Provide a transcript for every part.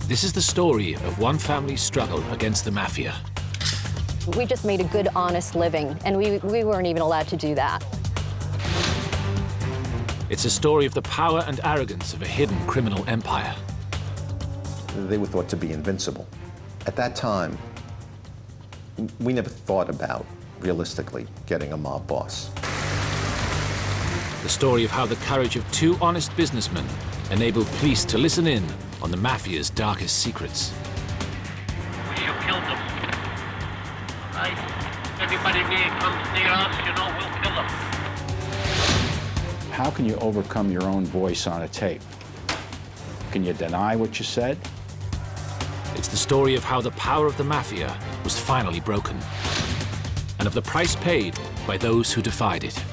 This is the story of one family's struggle against the Mafia. We just made a good, honest living, and we weren't even allowed to do that. It's a story of the power and arrogance of a hidden criminal empire. They were thought to be invincible. At that time, we never thought about, realistically, getting a mob boss. The story of how the courage of two honest businessmen enabled police to listen in on the Mafia's darkest secrets. We should kill them. Right? Anybody comes near us, you know, we'll kill them. How can you overcome your own voice on a tape? Can you deny what you said? It's the story of how the power of the Mafia was finally broken, and of the price paid by those who defied it.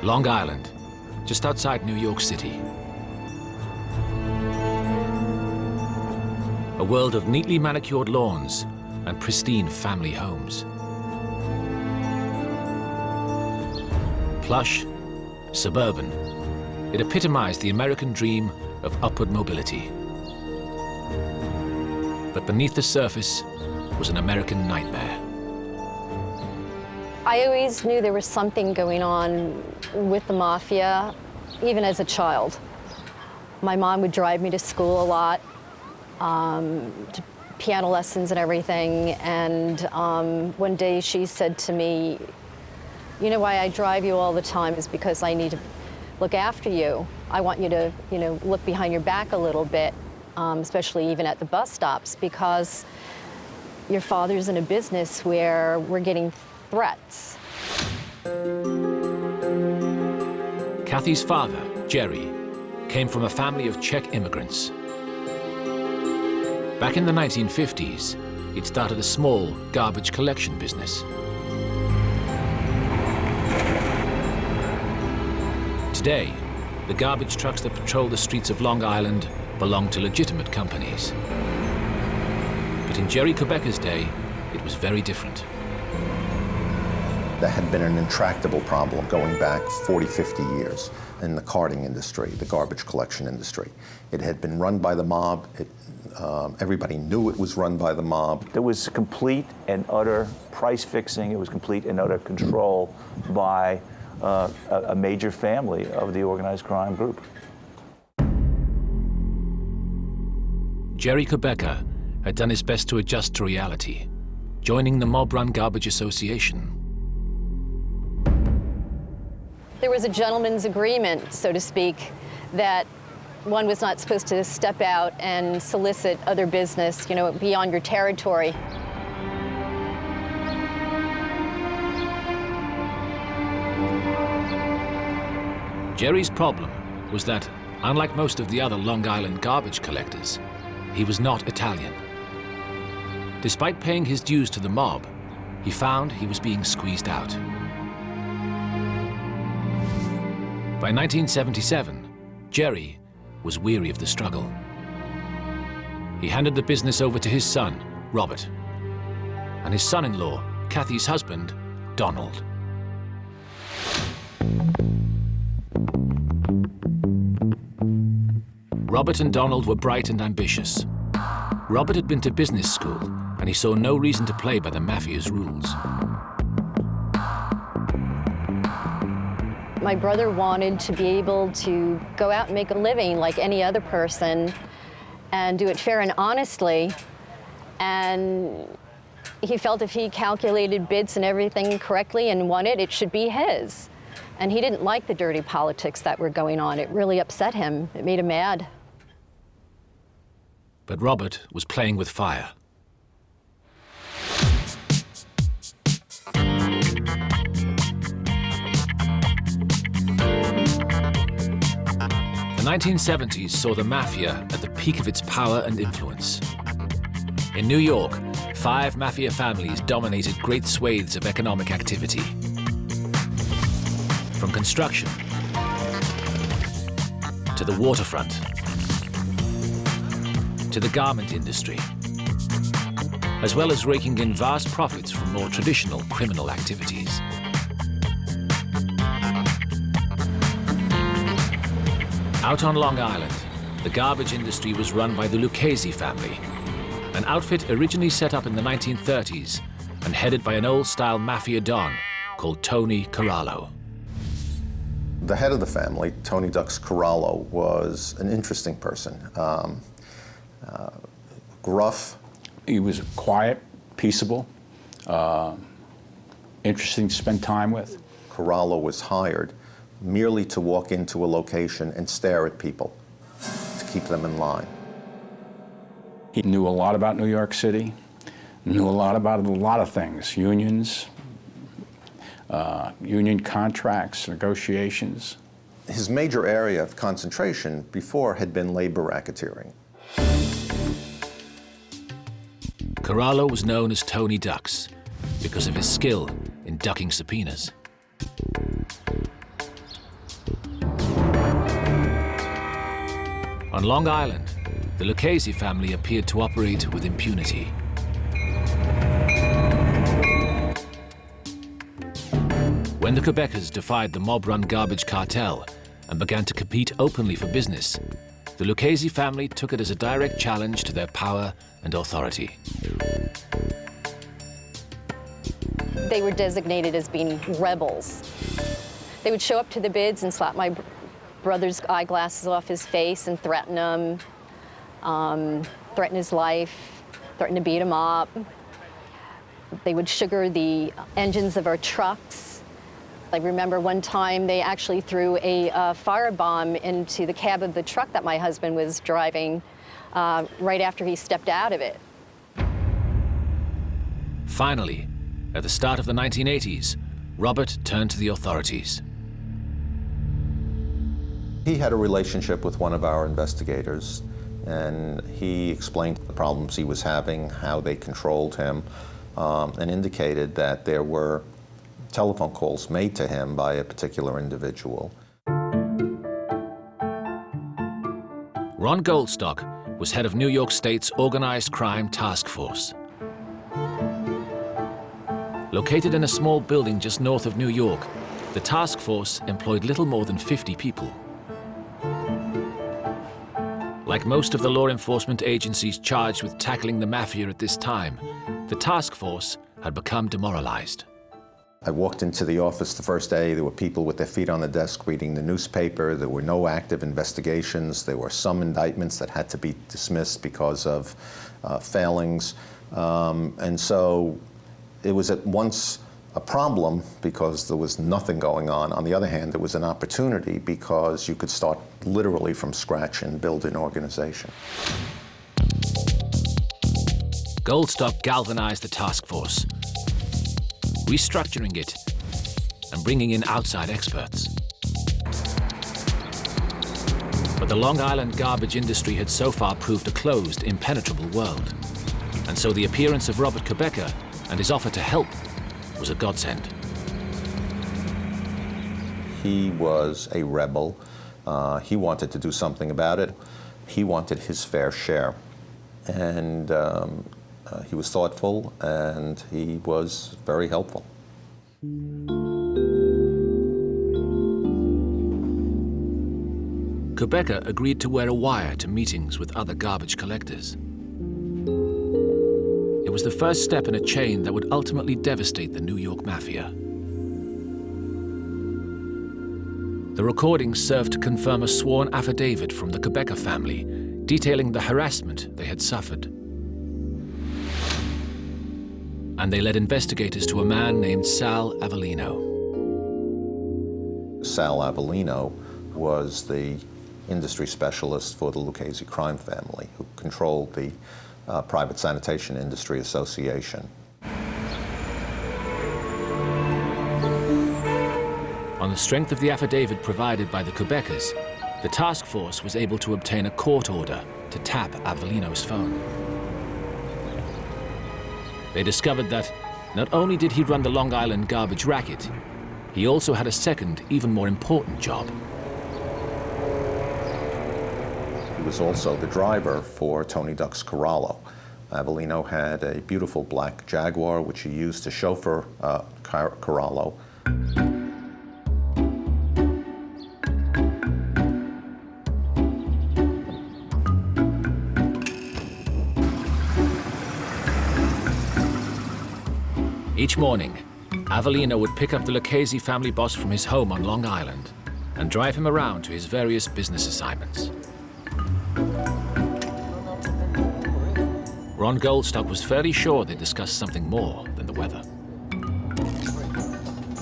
Long Island, just outside New York City. A world of neatly manicured lawns and pristine family homes. Plush, suburban, it epitomized the American dream of upward mobility. But beneath the surface was an American nightmare. I always knew there was something going on with the Mafia, even as a child. My mom would drive me to school a lot, to piano lessons and everything, and one day she said to me, "You know why I drive you all the time is because I need to look after you. I want you to, look behind your back a little bit, especially even at the bus stops, because your father's in a business where we're getting threats." Kathy's father, Jerry, came from a family of Czech immigrants. Back in the 1950s, he'd started a small garbage collection business. Today, the garbage trucks that patrol the streets of Long Island belong to legitimate companies. But in Jerry Kubecka's day, it was very different. There had been an intractable problem going back 40, 50 years in the carting industry, the garbage collection industry. It had been run by the mob. Everybody knew it was run by the mob. There was complete and utter price fixing. It was complete and utter control by a major family of the organized crime group. Jerry Kubecka had done his best to adjust to reality, joining the mob-run Garbage Association. There was a gentleman's agreement, so to speak, that one was not supposed to step out and solicit other business, beyond your territory. Jerry's problem was that, unlike most of the other Long Island garbage collectors, he was not Italian. Despite paying his dues to the mob, he found he was being squeezed out. By 1977, Jerry was weary of the struggle. He handed the business over to his son, Robert, and his son-in-law, Kathy's husband, Donald. Robert and Donald were bright and ambitious. Robert had been to business school, and he saw no reason to play by the Mafia's rules. My brother wanted to be able to go out and make a living like any other person and do it fair and honestly. And he felt if he calculated bids and everything correctly and won it, it should be his. And he didn't like the dirty politics that were going on. It really upset him. It made him mad. But Robert was playing with fire. The 1970s saw the Mafia at the peak of its power and influence. In New York, 5 Mafia families dominated great swathes of economic activity. From construction to the waterfront to the garment industry as well as raking in vast profits from more traditional criminal activities. Out on Long Island, the garbage industry was run by the Lucchese family, an outfit originally set up in the 1930s and headed by an old-style Mafia don called Tony Corallo. The head of the family, Tony Dux Corallo, was an interesting person. Gruff. He was quiet, peaceable, interesting to spend time with. Corallo was hired merely to walk into a location and stare at people, to keep them in line. He knew a lot about New York City, knew a lot about a lot of things, unions, union contracts, negotiations. His major area of concentration before had been labor racketeering. Corallo was known as Tony Dux because of his skill in ducking subpoenas. On Long Island, the Lucchese family appeared to operate with impunity. When the Kubeckas defied the mob-run garbage cartel and began to compete openly for business, the Lucchese family took it as a direct challenge to their power and authority. They were designated as being rebels. They would show up to the bids and slap my brother's eyeglasses off his face and threaten him, threaten his life, threaten to beat him up. They would sugar the engines of our trucks. I remember one time they actually threw a firebomb into the cab of the truck that my husband was driving right after he stepped out of it. Finally, at the start of the 1980s, Robert turned to the authorities. He had a relationship with one of our investigators, and he explained the problems he was having, how they controlled him, and indicated that there were telephone calls made to him by a particular individual. Ron Goldstock was head of New York State's Organized Crime Task Force. Located in a small building just north of New York, the task force employed little more than 50 people. Like most of the law enforcement agencies charged with tackling the Mafia at this time, the task force had become demoralized. I walked into the office the first day. There were people with their feet on the desk reading the newspaper. There were no active investigations. There were some indictments that had to be dismissed because of failings. And so it was at once a problem because there was nothing going on. On the other hand, it was an opportunity because you could start literally from scratch and build an organization. Goldstock galvanized the task force, restructuring it and bringing in outside experts. But the Long Island garbage industry had so far proved a closed, impenetrable world. And so the appearance of Robert Kubecka and his offer to help was a godsend. He was a rebel. He wanted to do something about it. He wanted his fair share. And he was thoughtful, and he was very helpful. Kubecka agreed to wear a wire to meetings with other garbage collectors. It was the first step in a chain that would ultimately devastate the New York Mafia. The recordings served to confirm a sworn affidavit from the Kubecka family detailing the harassment they had suffered. And they led investigators to a man named Sal Avellino. Sal Avellino was the industry specialist for the Lucchese crime family, who controlled the Private Sanitation Industry Association. On the strength of the affidavit provided by the Kubeckas, the task force was able to obtain a court order to tap Avellino's phone. They discovered that not only did he run the Long Island garbage racket, he also had a second, even more important job. He was also the driver for Tony Dux Corallo. Avellino had a beautiful black Jaguar, which he used to chauffeur Corallo. Each morning, Avellino would pick up the Lucchese family boss from his home on Long Island and drive him around to his various business assignments. Ron Goldstock was fairly sure they discussed something more than the weather.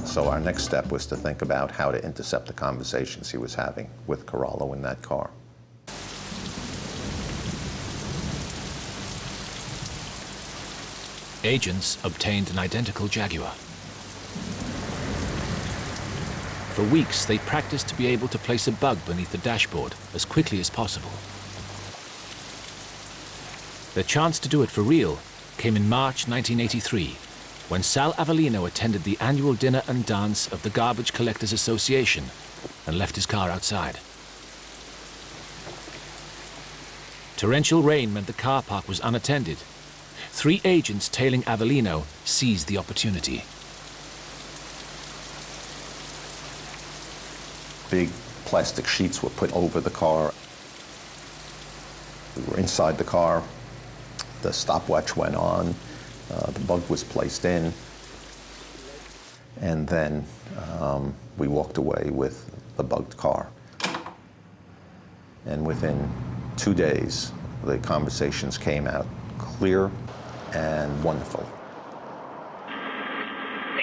So our next step was to think about how to intercept the conversations he was having with Corallo in that car. Agents obtained an identical Jaguar. For weeks, they practiced to be able to place a bug beneath the dashboard as quickly as possible. The chance to do it for real came in March 1983, when Sal Avellino attended the annual dinner and dance of the Garbage Collectors Association and left his car outside. Torrential rain meant the car park was unattended. 3 agents tailing Avellino seized the opportunity. Big plastic sheets were put over the car. We were inside the car. The stopwatch went on. The bug was placed in. And then we walked away with the bugged car. And within 2 days, the conversations came out clear and wonderful.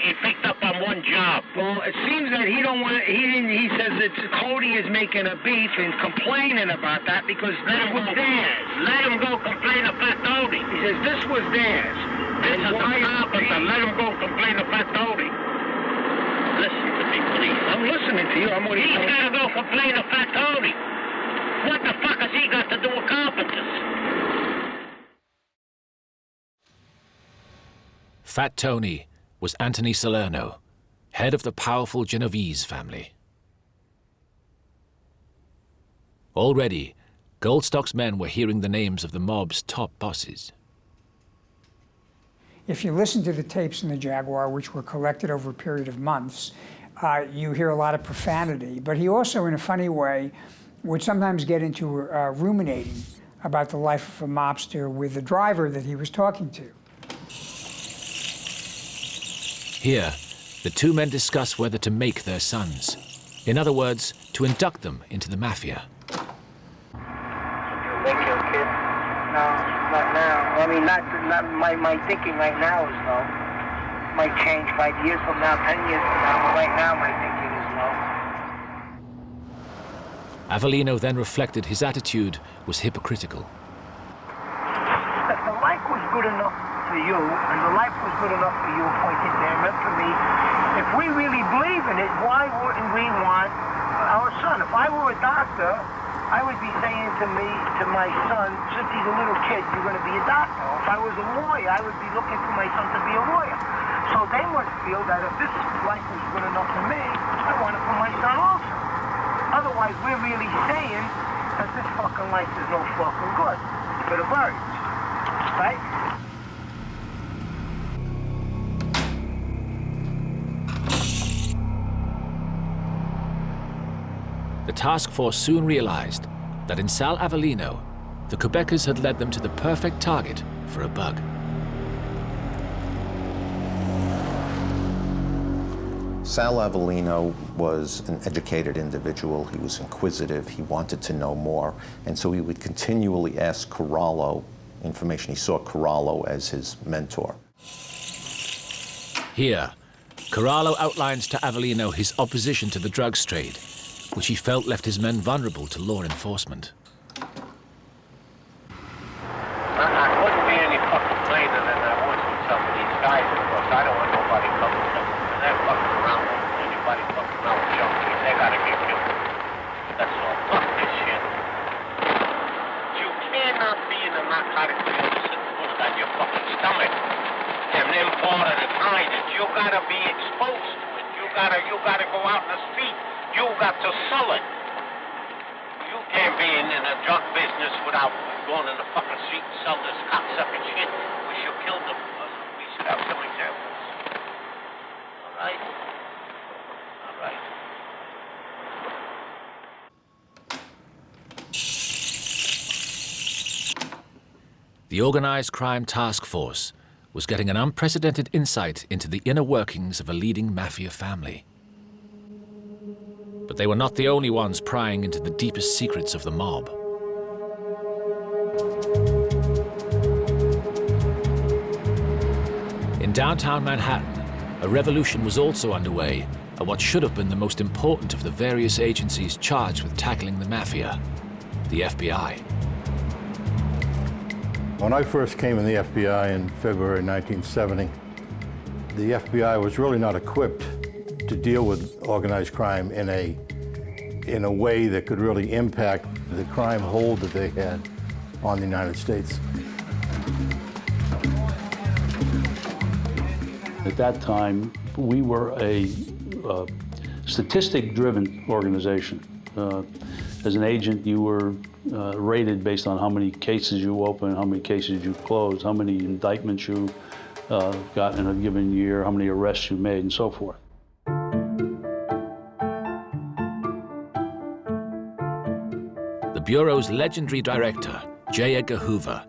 He picked up on one job. Well, it seems that he don't want. He says that Cody is making a beef and complaining about that because that was theirs. Let him go complain to Fat Tony. He says this was theirs. This is the Why carpenter. Let him go complain to Fat Tony. Listen to me, please. I'm listening to you. He's got to go complain to Fat Tony. What the fuck has he got to do with carpenters? Fat Tony was Anthony Salerno, head of the powerful Genovese family. Already, Goldstock's men were hearing the names of the mob's top bosses. If you listen to the tapes in the Jaguar, which were collected over a period of months, you hear a lot of profanity. But he also, in a funny way, would sometimes get into ruminating about the life of a mobster with the driver that he was talking to. Here, the 2 men discuss whether to make their sons. In other words, to induct them into the Mafia. You make your kid? No, not now. I mean, not my thinking right now is no. Might change 5 years from now, 10 years from now, but right now my thinking is no. Avellino then reflected his attitude was hypocritical. If the life was good enough for you, and the life was good enough for you, pointed there, meant for me, if we really believe in it, why wouldn't we want our son? If I were a doctor, I would be saying to my son, since he's a little kid, you're going to be a doctor. If I was a lawyer, I would be looking for my son to be a lawyer. So they must feel that if this life was good enough for me, I want it for my son also. Otherwise, we're really saying that this fucking life is no fucking good for the birds, right? The task force soon realized that in Sal Avellino, the Kubeckas had led them to the perfect target for a bug. Sal Avellino was an educated individual. He was inquisitive. He wanted to know more. And so he would continually ask Corallo information. He saw Corallo as his mentor. Here, Corallo outlines to Avellino his opposition to the drugs trade, which he felt left his men vulnerable to law enforcement. I wouldn't be any fucking plainer than I was with some of these guys, because I don't want nobody coming to them. And they're fucking around with anybody fucking around with junkies. They gotta get killed. That's all. Fuck this shit. You cannot be in a narcotic business and put it on your fucking stomach. And then part of the kind is you gotta be exposed to it. You gotta go out in the street. You got to sell it. You can't be in the drug business without going in the fucking street and sell this cocksucker shit. We should kill them. We should have some examples. All right? All right. The Organized Crime Task Force was getting an unprecedented insight into the inner workings of a leading Mafia family. But they were not the only ones prying into the deepest secrets of the mob. In downtown Manhattan, a revolution was also underway at what should have been the most important of the various agencies charged with tackling the Mafia, the FBI. When I first came in the FBI in February 1970, the FBI was really not equipped to deal with organized crime in a way that could really impact the crime hold that they had on the United States. At that time, we were a statistic-driven organization. As an agent, you were rated based on how many cases you opened, how many cases you closed, how many indictments you got in a given year, how many arrests you made, and so forth. The Bureau's legendary director, J. Edgar Hoover,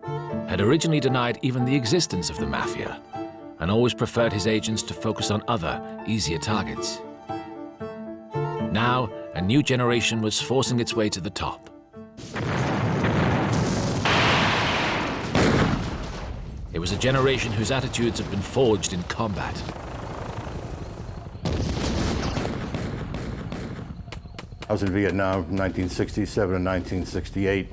had originally denied even the existence of the Mafia and always preferred his agents to focus on other, easier targets. Now, a new generation was forcing its way to the top. It was a generation whose attitudes had been forged in combat. I was in Vietnam from 1967 to 1968.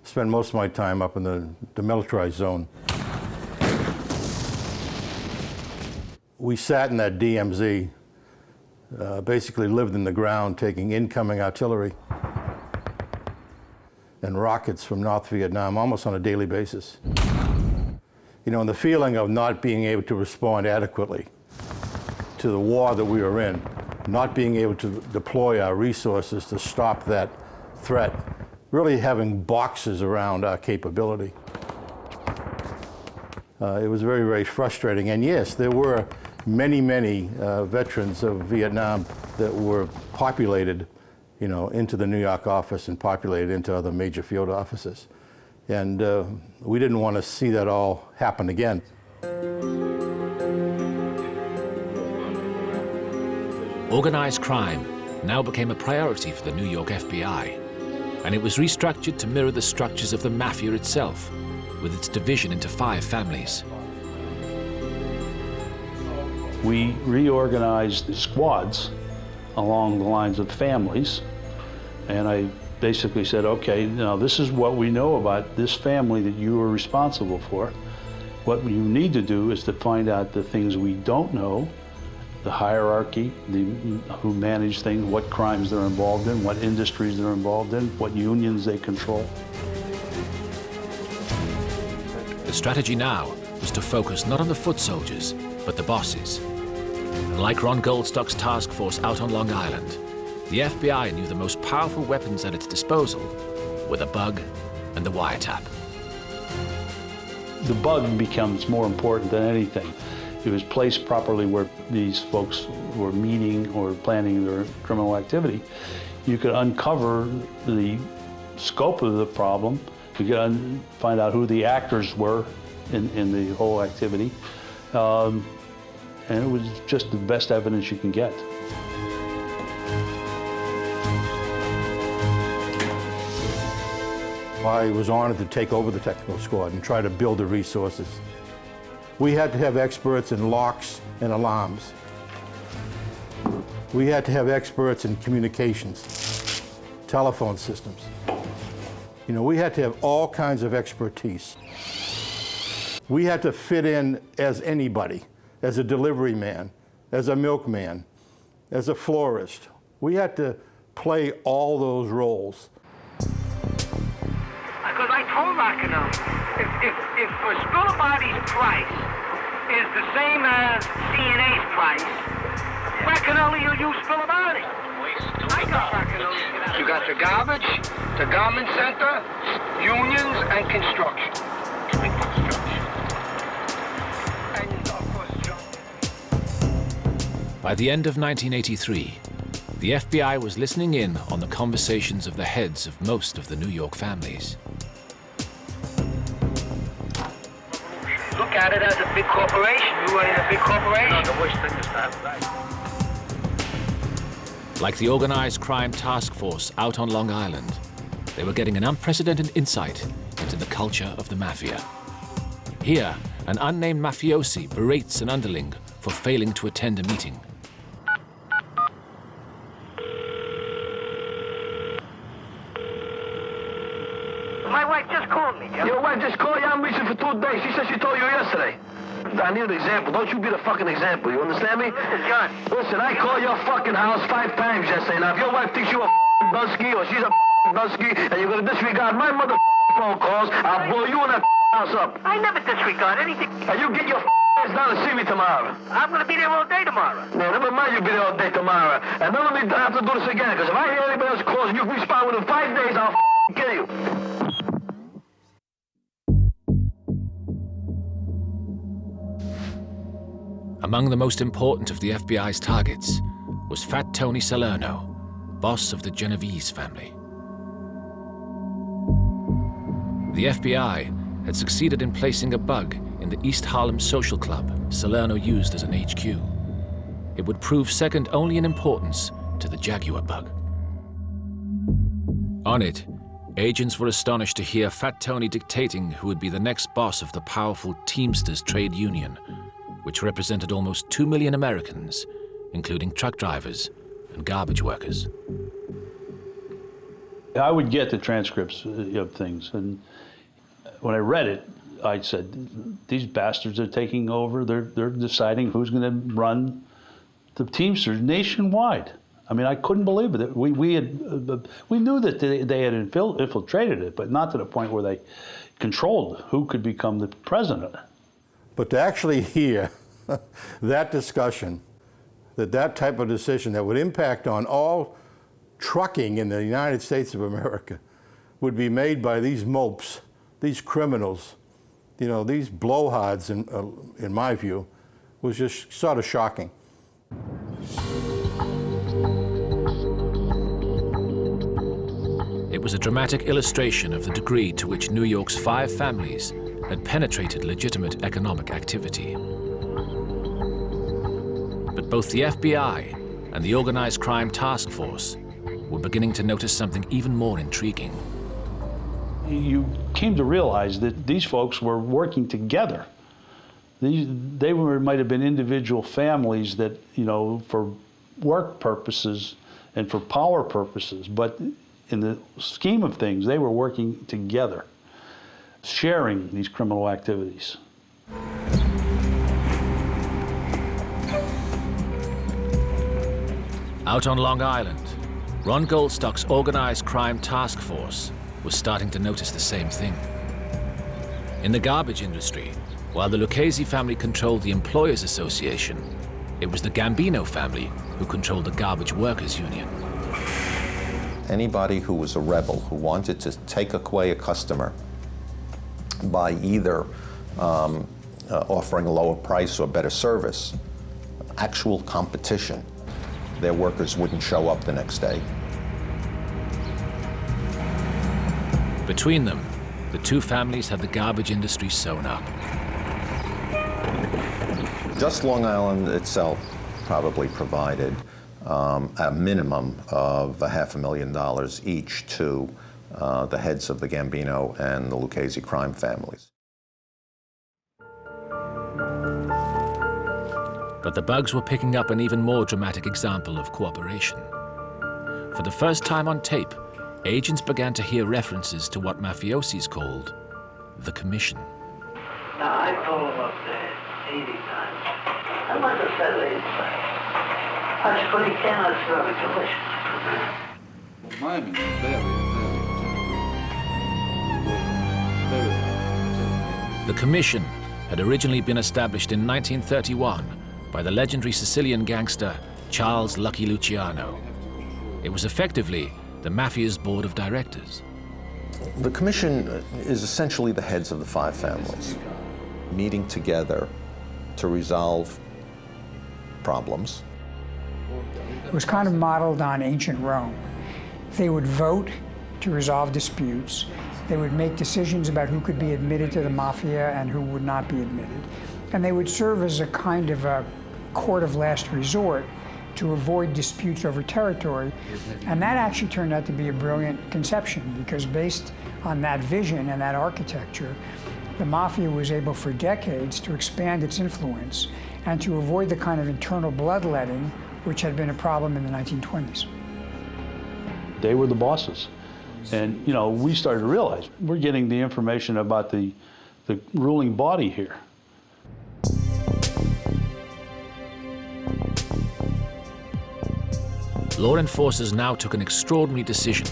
Spent most of my time up in the demilitarized zone. We sat in that DMZ, basically lived in the ground, taking incoming artillery and rockets from North Vietnam almost on a daily basis. You know, and the feeling of not being able to respond adequately to the war that we were in, not being able to deploy our resources to stop that threat, really having boxes around our capability. It was very, very frustrating. And yes, there were many, many veterans of Vietnam that were populated, you know, into the New York office and populated into other major field offices. And we didn't want to see that all happen again. Organized crime now became a priority for the New York FBI, and it was restructured to mirror the structures of the Mafia itself, with its division into 5 families. We reorganized the squads along the lines of families, and I basically said, okay, now this is what we know about this family that you are responsible for. What you need to do is to find out the things we don't know, the hierarchy, who manage things, what crimes they're involved in, what industries they're involved in, what unions they control. The strategy now was to focus not on the foot soldiers, but the bosses. And like Ron Goldstock's task force out on Long Island, the FBI knew the most powerful weapons at its disposal were the bug and the wiretap. The bug becomes more important than anything. If it was placed properly where these folks were meeting or planning their criminal activity, you could uncover the scope of the problem. You could find out who the actors were in the whole activity. And it was just the best evidence you can get. I was honored to take over the technical squad and try to build the resources. We had to have experts in locks and alarms. We had to have experts in communications, telephone systems. You know, we had to have all kinds of expertise. We had to fit in as anybody, as a delivery man, as a milkman, as a florist. We had to play all those roles. Because I told Rockinell, if Spillibody's price is the same as CNA's price, Rockinell will use Spillibody. I You got the garbage, the garment center, unions, and construction. And of course, By the end of 1983, the FBI was listening in on the conversations of the heads of most of the New York families. look at it as a big corporation. You were in a big corporation. No, the worst thing is that. Like the organized crime task force out on Long Island, they were getting an unprecedented insight into the culture of the Mafia. Here, an unnamed mafiosi berates an underling for failing to attend a meeting. My wife just called me, Joe. Your wife just called you? I'm reaching for 2 days. She said she told you yesterday. I need an example. Don't you be the fucking example. You understand me? Listen, John. Listen, I called your fucking house 5 times yesterday. Now, if your wife thinks you a dusky or she's a dusky and you're going to disregard my mother phone calls, I'll blow you and that house up. I never disregard anything. And you get your ass down and see me tomorrow. I'm going to be there all day tomorrow. No, never mind you be there all day tomorrow. And don't let me have to do this again, because if I hear anybody else calls and you respond within 5 days, I'll kill you. Among the most important of the FBI's targets was Fat Tony Salerno, boss of the Genovese family. The FBI had succeeded in placing a bug in the East Harlem social club Salerno used as an HQ. It would prove second only in importance to the Jaguar bug. On it, agents were astonished to hear Fat Tony dictating who would be the next boss of the powerful Teamsters trade union, which represented almost 2 million Americans, including truck drivers and garbage workers. I would get the transcripts of things, and when I read it, I said, these bastards are taking over, they're deciding who's going to run the Teamsters nationwide. I mean, I couldn't believe it. We knew that they had infiltrated it, but not to the point where they controlled who could become the president. But to actually hear that discussion, that type of decision that would impact on all trucking in the United States of America would be made by these mopes, these criminals, you know, these blowhards, in my view, was just sort of shocking. It was a dramatic illustration of the degree to which New York's 5 families had penetrated legitimate economic activity. But both the FBI and the Organized Crime Task Force were beginning to notice something even more intriguing. You came to realize that these folks were working together. They might have been individual families that, you know, for work purposes and for power purposes, but in the scheme of things, they were working together, sharing these criminal activities. Out on Long Island, Ron Goldstock's Organized Crime Task Force was starting to notice the same thing. In the garbage industry, while the Lucchese family controlled the Employers Association, it was the Gambino family who controlled the Garbage Workers Union. Anybody who was a rebel, who wanted to take away a customer by either offering a lower price or better service, actual competition, their workers wouldn't show up the next day. Between them, the two families had the garbage industry sewn up. Just Long Island itself probably provided a minimum of $500,000 each to the heads of the Gambino and the Lucchese crime families. But the bugs were picking up an even more dramatic example of cooperation. For the first time on tape, agents began to hear references to what mafiosis called the Commission. Now, I told him up there 80 times. I must have said 80 times. I suppose he cannot serve a delicious. The Commission had originally been established in 1931 by the legendary Sicilian gangster Charles Lucky Luciano. It was effectively the Mafia's board of directors. The commission is essentially the heads of the five families, meeting together to resolve problems. It was kind of modeled on ancient Rome. They would vote to resolve disputes. They would make decisions about who could be admitted to the Mafia and who would not be admitted. And they would serve as a kind of a court of last resort to avoid disputes over territory. And that actually turned out to be a brilliant conception, because based on that vision and that architecture, the Mafia was able for decades to expand its influence and to avoid the kind of internal bloodletting which had been a problem in the 1920s. They were the bosses. And, you know, we started to realize we're getting the information about the ruling body here. Law enforcers now took an extraordinary decision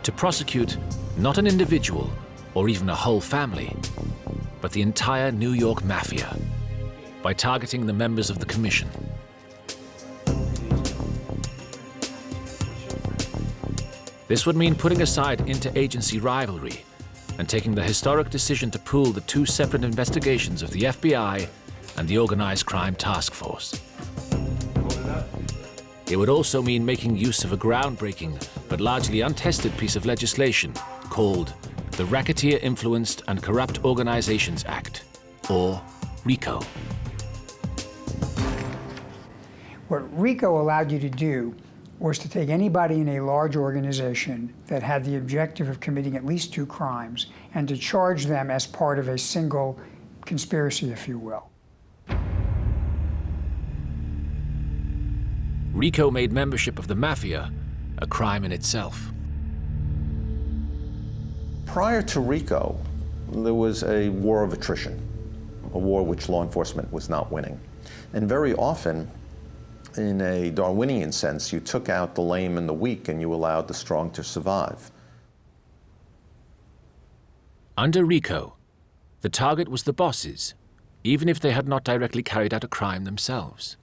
to prosecute not an individual or even a whole family, but the entire New York Mafia by targeting the members of the commission. This would mean putting aside interagency rivalry and taking the historic decision to pool the two separate investigations of the FBI and the Organized Crime Task Force. It would also mean making use of a groundbreaking but largely untested piece of legislation called the Racketeer Influenced and Corrupt Organizations Act, or RICO. What RICO allowed you to do was to take anybody in a large organization that had the objective of committing at least two crimes and to charge them as part of a single conspiracy, if you will. RICO made membership of the Mafia a crime in itself. Prior to RICO, there was a war of attrition, a war which law enforcement was not winning. And very often, in a Darwinian sense, you took out the lame and the weak and you allowed the strong to survive. Under RICO, the target was the bosses, even if they had not directly carried out a crime themselves.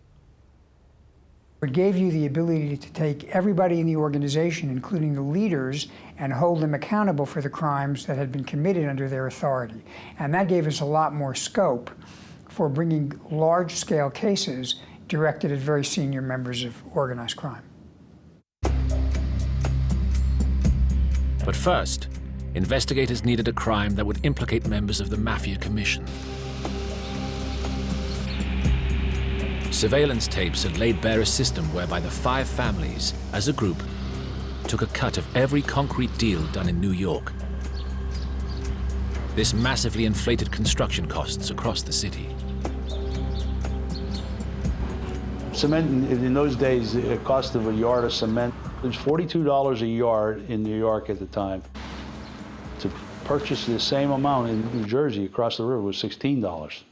It gave you the ability to take everybody in the organization, including the leaders, and hold them accountable for the crimes that had been committed under their authority. And that gave us a lot more scope for bringing large-scale cases directed at very senior members of organized crime. But first, investigators needed a crime that would implicate members of the Mafia Commission. Surveillance tapes had laid bare a system whereby the five families, as a group, took a cut of every concrete deal done in New York. This massively inflated construction costs across the city. Cement, in those days, the cost of a yard of cement was $42 a yard in New York at the time. To purchase the same amount in New Jersey across the river was $16.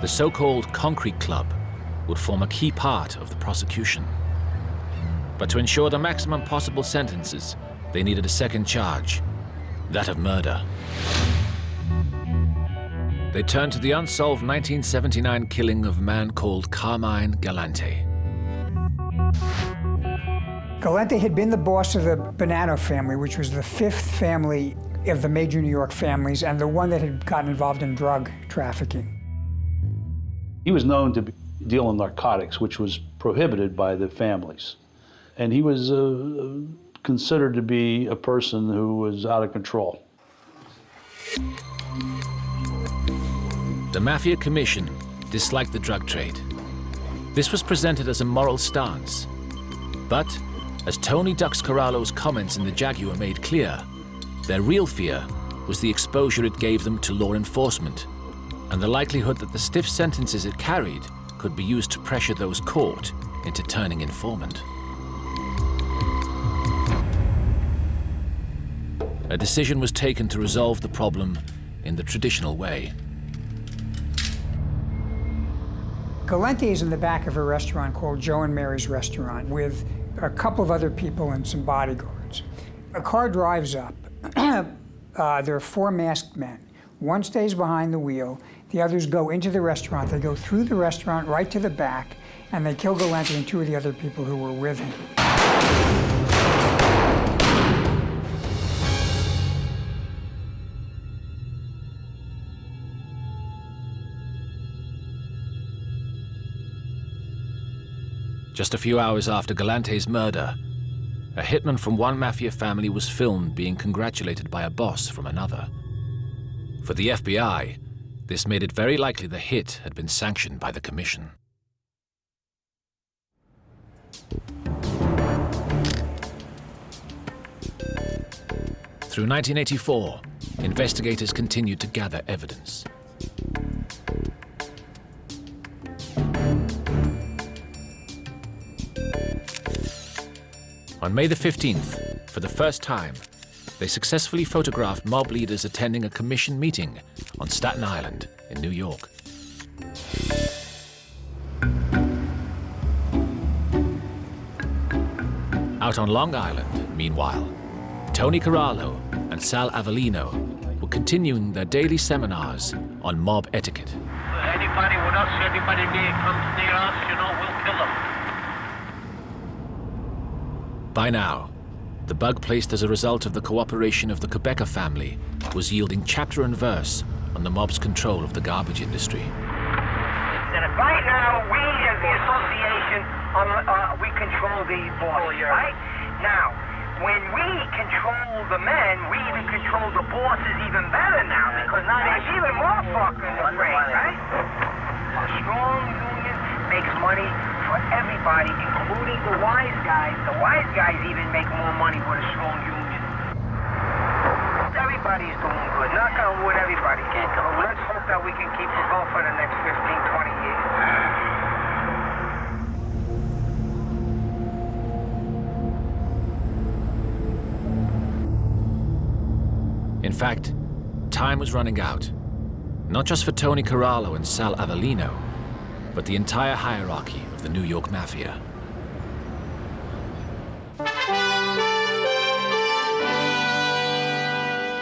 The so-called Concrete Club would form a key part of the prosecution. But to ensure the maximum possible sentences, they needed a second charge, that of murder. They turned to the unsolved 1979 killing of a man called Carmine Galante. Galante had been the boss of the Bonanno family, which was the fifth family of the major New York families and the one that had gotten involved in drug trafficking. He was known to deal in narcotics, which was prohibited by the families. And he was considered to be a person who was out of control. The Mafia Commission disliked the drug trade. This was presented as a moral stance. But, as Tony Duxcarallo's comments in the Jaguar made clear, their real fear was the exposure it gave them to law enforcement, and the likelihood that the stiff sentences it carried could be used to pressure those caught into turning informant. A decision was taken to resolve the problem in the traditional way. Galante is in the back of a restaurant called Joe and Mary's Restaurant with a couple of other people and some bodyguards. A car drives up. There are four masked men One stays behind the wheel. The others go into the restaurant. They go through the restaurant right to the back, and they kill Galante and two of the other people who were with him. Just a few hours after Galante's murder, a hitman from one Mafia family was filmed being congratulated by a boss from another. For the FBI, this made it very likely the hit had been sanctioned by the Commission. Through 1984, investigators continued to gather evidence. On May the 15th, for the first time, they successfully photographed mob leaders attending a commission meeting on Staten Island in New York. Out on Long Island, meanwhile, Tony Corallo and Sal Avellino were continuing their daily seminars on mob etiquette. Anybody with us, anybody comes near us, we'll kill them. By now, the bug placed as a result of the cooperation of the Quebeca family was yielding chapter and verse on the mob's control of the garbage industry. Right now, we as the association, we control the boss, right? Now, when we control the men, we even control the bosses even better now, because now there's even more fucking afraid, right? A strong union makes money for everybody, including the wise guys. The wise guys even make more money with a strong union. Everybody's doing good. Knock on wood, everybody. Let's hope that we can keep it going for the next 15, 20 years. In fact, time was running out, not just for Tony Corallo and Sal Avellino, but the entire hierarchy of the New York Mafia.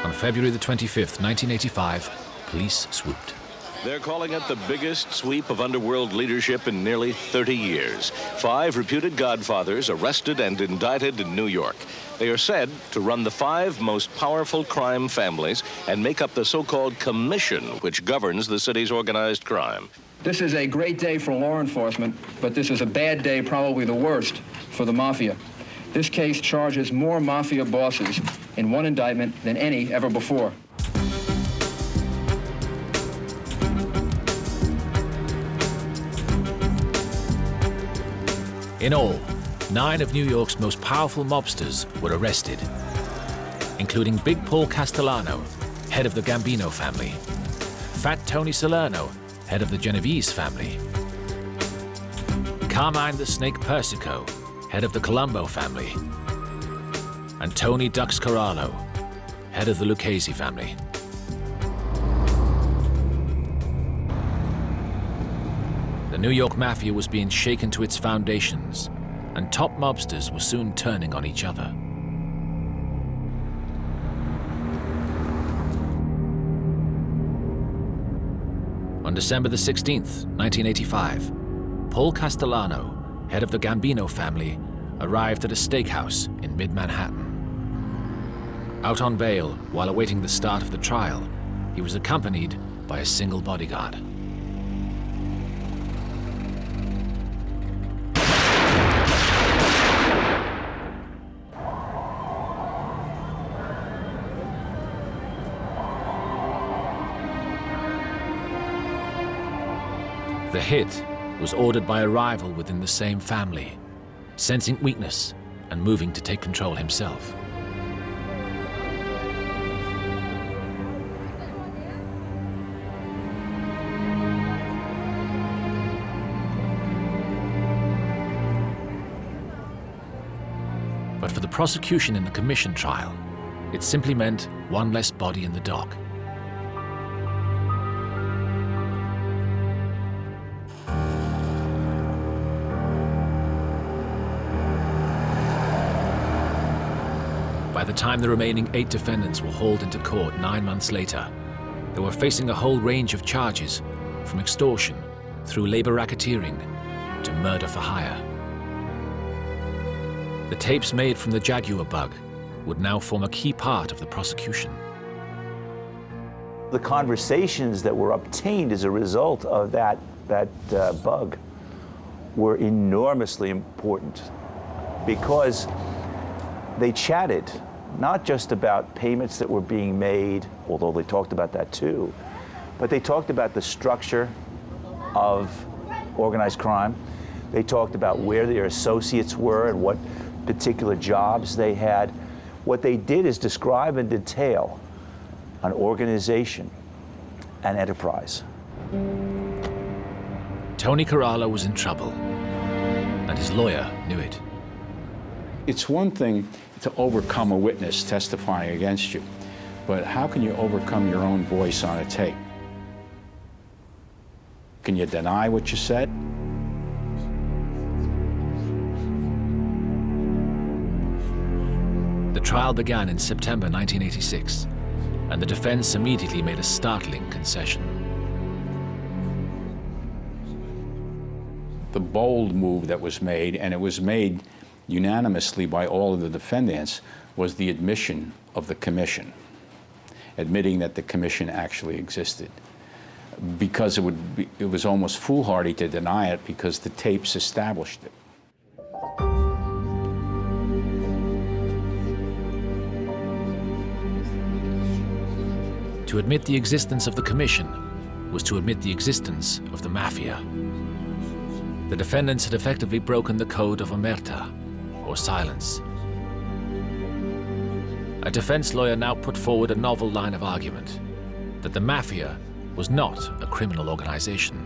On February the 25th, 1985, police swooped. They're calling it the biggest sweep of underworld leadership in nearly 30 years. 5 reputed godfathers arrested and indicted in New York. They are said to run the 5 most powerful crime families and make up the so-called commission which governs the city's organized crime. This is a great day for law enforcement, but this is a bad day, probably the worst, for the Mafia. This case charges more Mafia bosses in one indictment than any ever before. In all, 9 of New York's most powerful mobsters were arrested, including Big Paul Castellano, head of the Gambino family, Fat Tony Salerno, head of the Genovese family, Carmine the Snake Persico, head of the Colombo family, and Tony Dux Corallo, head of the Lucchese family. The New York Mafia was being shaken to its foundations, and top mobsters were soon turning on each other. On December the 16th, 1985, Paul Castellano, head of the Gambino family, arrived at a steakhouse in mid-Manhattan. Out on bail while awaiting the start of the trial, he was accompanied by a single bodyguard. The hit was ordered by a rival within the same family, sensing weakness and moving to take control himself. But for the prosecution in the commission trial, it simply meant one less body in the dock. By the time the remaining 8 defendants were hauled into court 9 months later, They were facing a whole range of charges, from extortion through labor racketeering to murder for hire. The tapes made from the Jaguar bug would now form a key part of the prosecution. The conversations that were obtained as a result of that bug were enormously important because they chatted not just about payments that were being made, although they talked about that too, but they talked about the structure of organized crime. They talked about where their associates were and what particular jobs they had. What they did is describe in detail an organization, an enterprise. Tony Corallo was in trouble, and his lawyer knew it. It's one thing to overcome a witness testifying against you, but how can you overcome your own voice on a tape? Can you deny what you said? The trial began in September 1986, and the defense immediately made a startling concession. The bold move that was made, and it was made unanimously by all of the defendants, was the admission of the commission, admitting that the commission actually existed. Because it was almost foolhardy to deny it because the tapes established it. To admit the existence of the commission was to admit the existence of the Mafia. The defendants had effectively broken the code of omerta, or silence. A defense lawyer now put forward a novel line of argument, that the Mafia was not a criminal organization.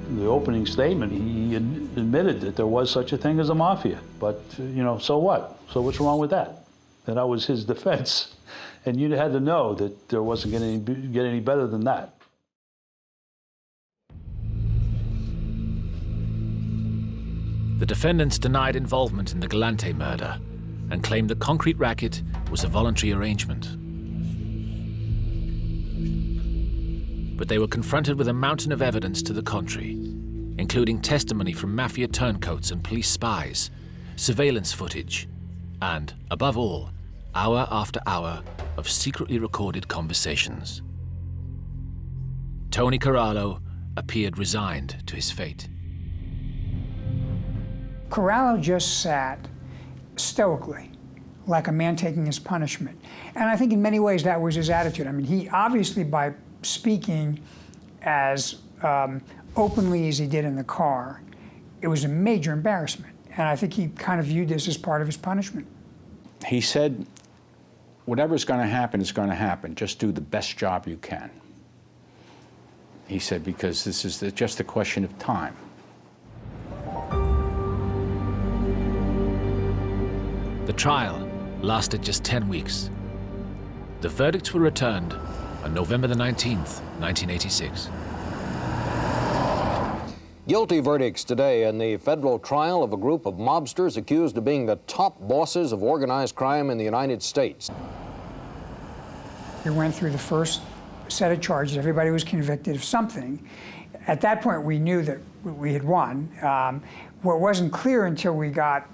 In the opening statement, he admitted that there was such a thing as a mafia, but, you know, so what? So what's wrong with that? And that was his defense. And you had to know that there wasn't going to get any better than that. The defendants denied involvement in the Galante murder and claimed the concrete racket was a voluntary arrangement. But they were confronted with a mountain of evidence to the contrary, including testimony from Mafia turncoats and police spies, surveillance footage, and, above all, hour after hour of secretly recorded conversations. Tony Corallo appeared resigned to his fate. Corallo just sat stoically, like a man taking his punishment. And I think in many ways that was his attitude. I mean, he obviously, by speaking as openly as he did in the car, it was a major embarrassment. And I think he kind of viewed this as part of his punishment. He said, whatever's going to happen is going to happen. Just do the best job you can. He said, because this is just a question of time. The trial lasted just 10 weeks. The verdicts were returned on November the 19th, 1986. Guilty verdicts today in the federal trial of a group of mobsters accused of being the top bosses of organized crime in the United States. We went through the first set of charges. Everybody was convicted of something. At that point, we knew that we had won. What wasn't clear until we got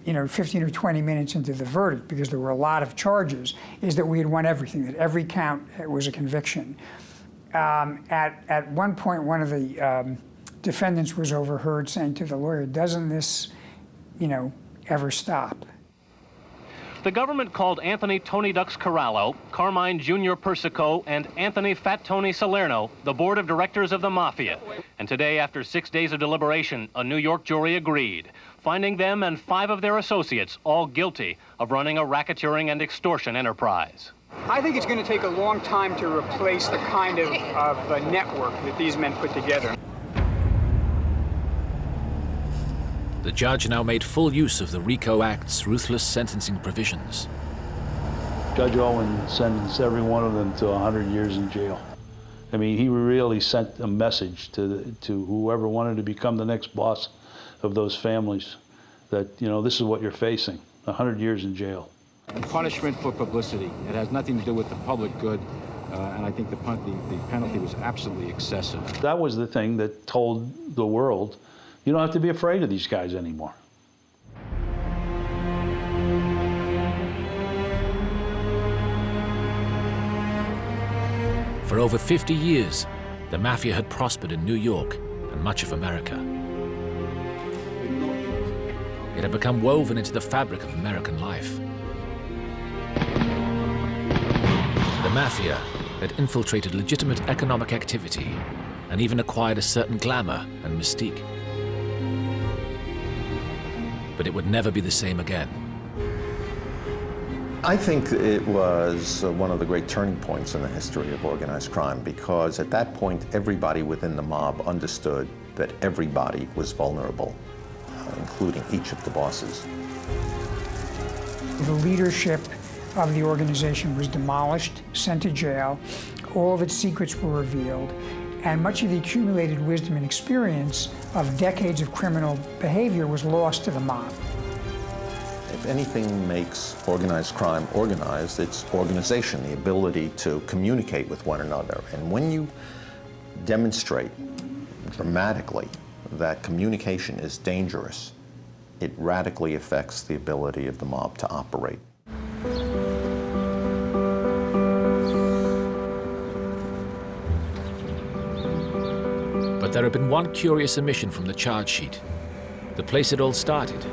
15 or 20 minutes into the verdict, because there were a lot of charges, is that we had won everything, that every count was a conviction. At one point, one of the defendants was overheard saying to the lawyer, doesn't this, ever stop? The government called Anthony Tony Ducks Corallo, Carmine Jr. Persico, and Anthony Fat Tony Salerno the board of directors of the Mafia. And today, after 6 days of deliberation, a New York jury agreed, finding them and 5 of their associates all guilty of running a racketeering and extortion enterprise. I think it's going to take a long time to replace the kind of network that these men put together. The judge now made full use of the RICO Act's ruthless sentencing provisions. Judge Owen sentenced every one of them to 100 years in jail. I mean, he really sent a message to whoever wanted to become the next boss of those families that, this is what you're facing, 100 years in jail. Punishment for publicity. It has nothing to do with the public good. and I think the penalty was absolutely excessive. That was the thing that told the world, you don't have to be afraid of these guys anymore. For over 50 years, the Mafia had prospered in New York and much of America. It had become woven into the fabric of American life. The Mafia had infiltrated legitimate economic activity and even acquired a certain glamour and mystique. But it would never be the same again. I think it was one of the great turning points in the history of organized crime, because at that point everybody within the mob understood that everybody was vulnerable, including each of the bosses. The leadership of the organization was demolished, sent to jail, all of its secrets were revealed, and much of the accumulated wisdom and experience of decades of criminal behavior was lost to the mob. If anything makes organized crime organized, it's organization, the ability to communicate with one another. And when you demonstrate dramatically that communication is dangerous, it radically affects the ability of the mob to operate. But there had been one curious omission from the charge sheet. The place it all started,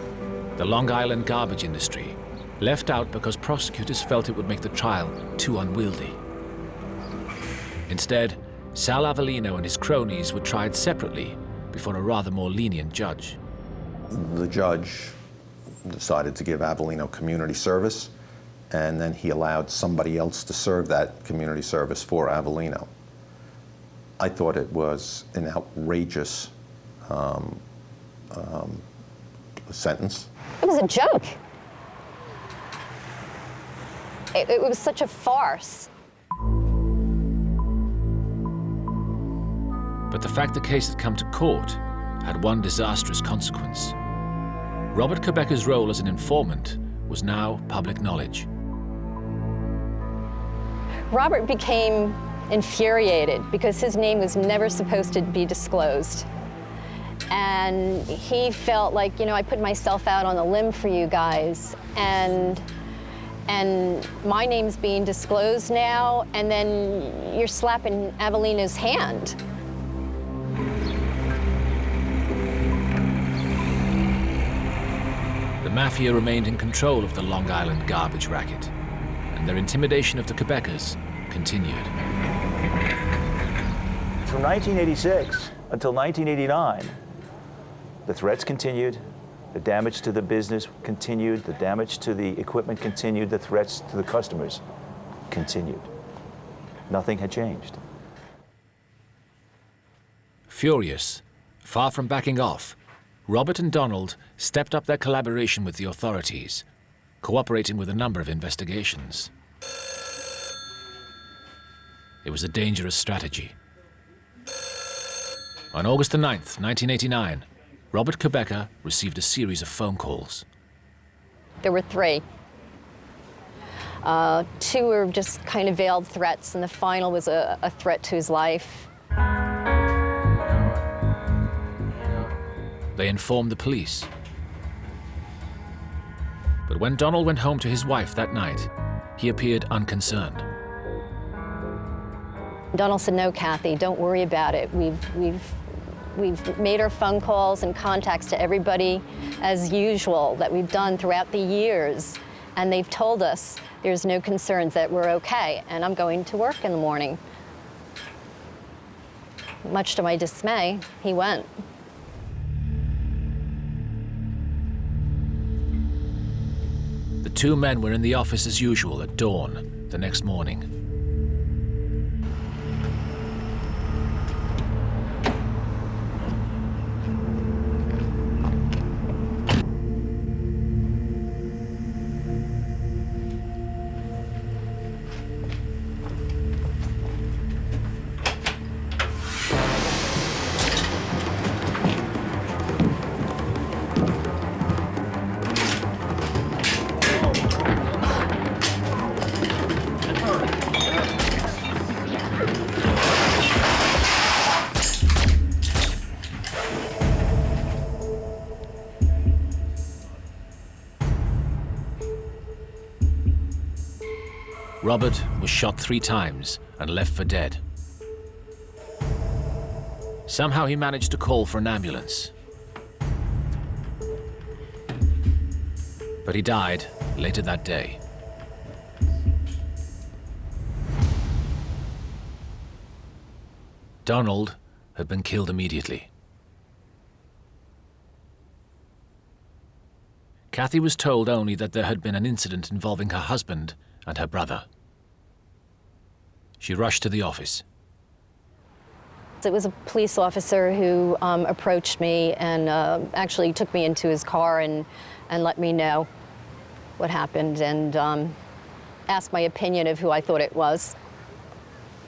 the Long Island garbage industry, left out because prosecutors felt it would make the trial too unwieldy. Instead, Sal Avellino and his cronies were tried separately before a rather more lenient judge. The judge decided to give Avellino community service, and then he allowed somebody else to serve that community service for Avellino. I thought it was an outrageous sentence. It was a joke. It was such a farce. But the fact the case had come to court had one disastrous consequence. Robert Kubecka's role as an informant was now public knowledge. Robert became infuriated because his name was never supposed to be disclosed. And he felt like, you know, I put myself out on a limb for you guys, and my name's being disclosed now, and then you're slapping Avellino's hand. The Mafia remained in control of the Long Island garbage racket, and their intimidation of the Kubeckas continued. From 1986 until 1989, the threats continued, the damage to the business continued, the damage to the equipment continued, the threats to the customers continued. Nothing had changed. Furious, far from backing off, Robert and Donald stepped up their collaboration with the authorities, cooperating with a number of investigations. It was a dangerous strategy. On August the 9th, 1989, Robert Kubecka received a series of phone calls. There were 3. 2 were just kind of veiled threats, and the final was a threat to his life. They informed the police. But when Donald went home to his wife that night, he appeared unconcerned. Donald said, "No, Kathy, don't worry about it. We've made our phone calls and contacts to everybody as usual that we've done throughout the years, and they've told us there's no concerns, that we're okay, and I'm going to work in the morning." Much to my dismay, he went. The 2 men were in the office as usual at dawn the next morning. Robert was shot 3 times and left for dead. Somehow he managed to call for an ambulance. But he died later that day. Donald had been killed immediately. Kathy was told only that there had been an incident involving her husband and her brother. She rushed to the office. It was a police officer who approached me and actually took me into his car and let me know what happened and asked my opinion of who I thought it was.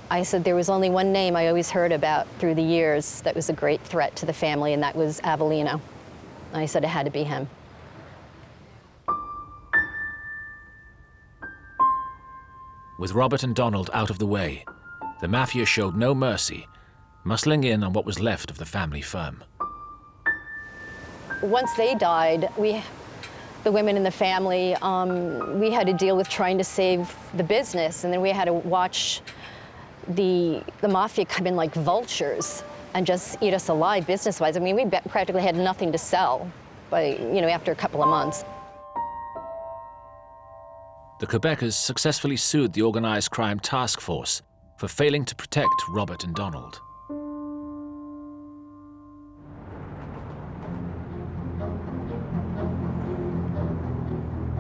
I said there was only one name I always heard about through the years that was a great threat to the family, and that was Avellino. I said it had to be him. With Robert and Donald out of the way, the Mafia showed no mercy, muscling in on what was left of the family firm. Once they died, the women in the family, we had to deal with trying to save the business, and then we had to watch the Mafia come in like vultures and just eat us alive business-wise. I mean, we practically had nothing to sell after a couple of months. The Kubeckas successfully sued the Organized Crime Task Force for failing to protect Robert and Donald.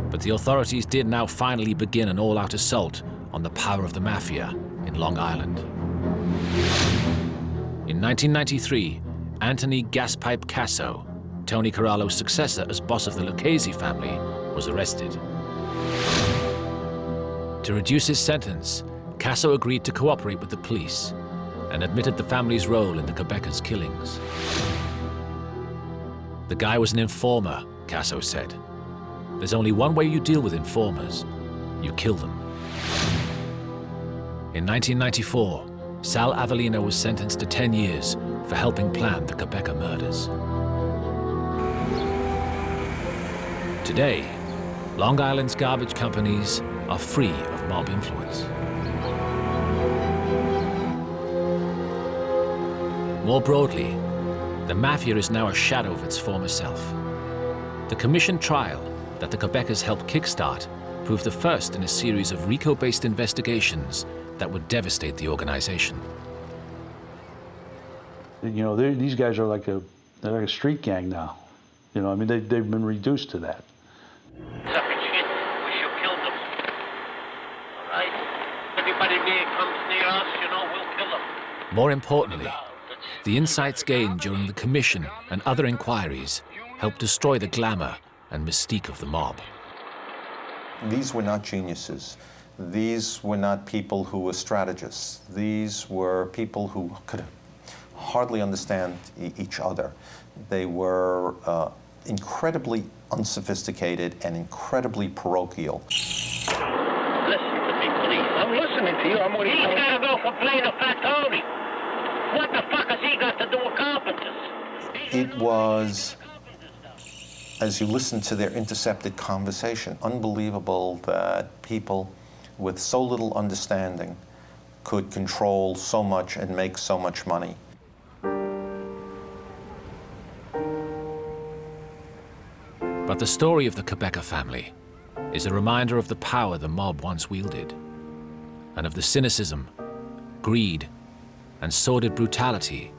But the authorities did now finally begin an all-out assault on the power of the Mafia in Long Island. In 1993, Anthony Gaspipe Casso, Tony Corallo's successor as boss of the Lucchese family, was arrested. To reduce his sentence, Casso agreed to cooperate with the police and admitted the family's role in the Kubeckas' killings. The guy was an informer, Casso said. There's only one way you deal with informers. You kill them. In 1994, Sal Avellino was sentenced to 10 years for helping plan the Kubecka murders. Today, Long Island's garbage companies are free of mob influence. More broadly, the Mafia is now a shadow of its former self. The commission trial that the Kubeckas helped kickstart proved the first in a series of RICO-based investigations that would devastate the organization. These guys are they're like a street gang now. I mean, they've been reduced to that. Sucking shit, we should kill them. All right? Anybody near comes near us, we'll kill them. More importantly, the insights gained during the commission and other inquiries helped destroy the glamour and mystique of the mob. These were not geniuses. These were not people who were strategists. These were people who could hardly understand each other. They were incredibly unsophisticated and incredibly parochial. Listen to me, please. I'm listening to you. He's got to go complain to Fat Tony. What the fuck has he got to do with carpenters? It was, as you listen to their intercepted conversation, unbelievable that people with so little understanding could control so much and make so much money. But the story of the Kubecka family is a reminder of the power the mob once wielded, and of the cynicism, greed, and sordid brutality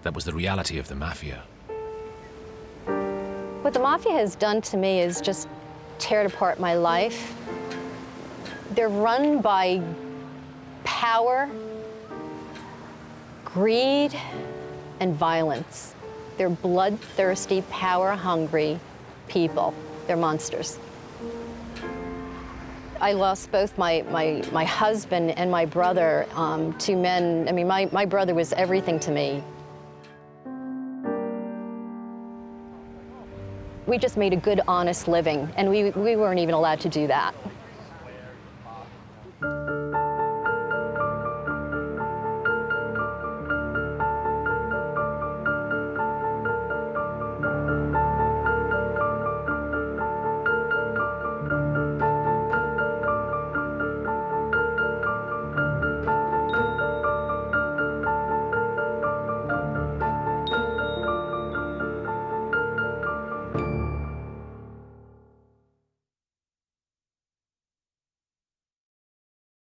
that was the reality of the Mafia. What the Mafia has done to me is just tear apart my life. They're run by power, greed, and violence. They're bloodthirsty, power-hungry people. They're monsters. I lost both my husband and my brother to men. I mean, my brother was everything to me. We just made a good, honest living, and we weren't even allowed to do that.